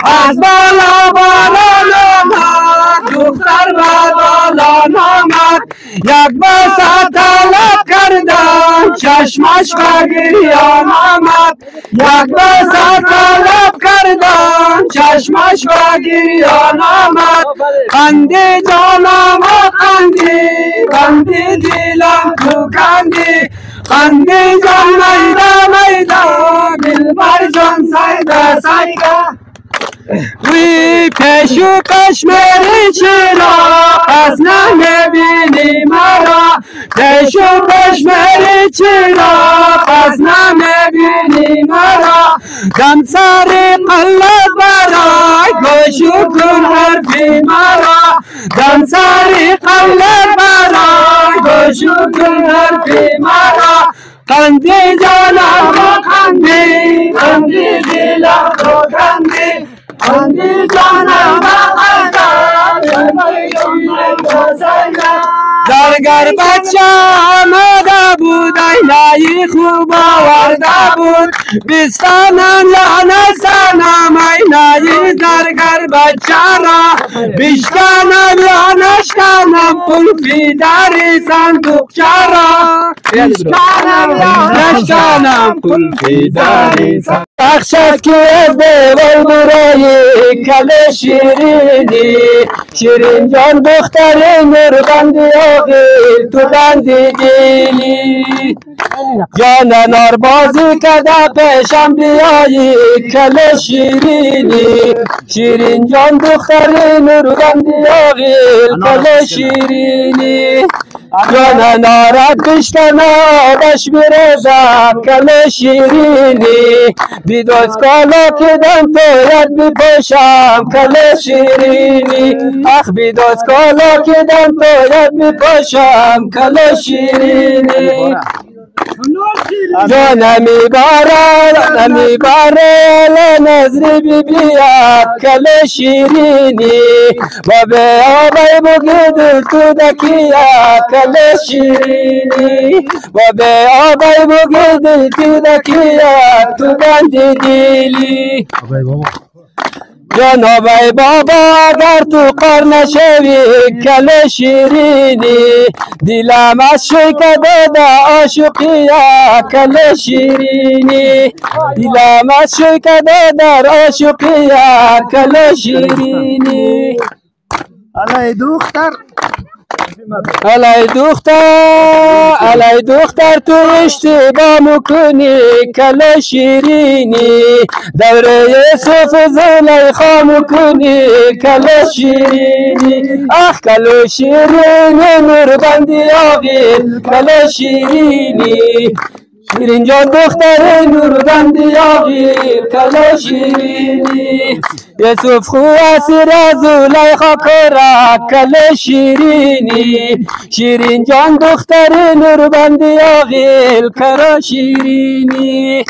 از بالا بالا نامد دختر به بالا نامد یک بسا طلب کردم چشمش به گریان آمد یک بسا طلب کردم چشمش به گریان آمد خندی جانم و خندی دلم تو کندی خندی جان میده میده دلبر جان سیده سیده وی پیشو کشمیری چرا پس نمیبینی مرا پیشو کشمیری چرا پس نمیبینی مرا دم سر قلب برای گوشو کن حرفی مرا دم سر قلب برای گوشو کن حرفی مرا خندی جانم و خندی دلم تو خندی خندی جانم و درگر بچه آمده بود اینایی خوب آورده بود بستانم لعنت زنم اینایی درگر بچه را بشکنم یا نشکنم قلفی در صندوقچه را بشکنم یا نشکنم قلفی در صندوقچه بخشد که از دیوال برای کل شیرینی شیرین جان دختر نوربندی آقیل تو بندی دیلی جان نار بازی کده پیشم بیایی کل شیرینی شیرین جان دختر نوربندی آقیل کل شیرینی جان نارد بشتن آبش برزد کل شیرینی بیدوز کالا که دم باید بپاشم کل شیرینی اخ بیدوز کالا که دم باید بپاشم کل شیرینی جان نمی باره نظری بی بیاد کل شیرینی و به آبای بگی دل تو دکیاد کل شیرینی و به آبای بگی دل تو دکیاد تو بندی دیلی جناب بابا اگر تو قر نشوی کل شیرینی دلم از شکده دا عاشقیه کل شیرینی دلم از شکده در عاشقیه کل شیرینی الای دختر الای دختر تو اشتباه میکنی کل شیرینی دوره یوسف زلیخا میکنی کل شیرینی اخ کل شیرینی نوربندی آقیل کل شیرینی شیرین جان دختر نوربندی آقیل کل شیرینی یوسف خو اسیر زلیخا کرا کل شیرینی شیرین جان دختر نوربندی آقیل کل شیرینی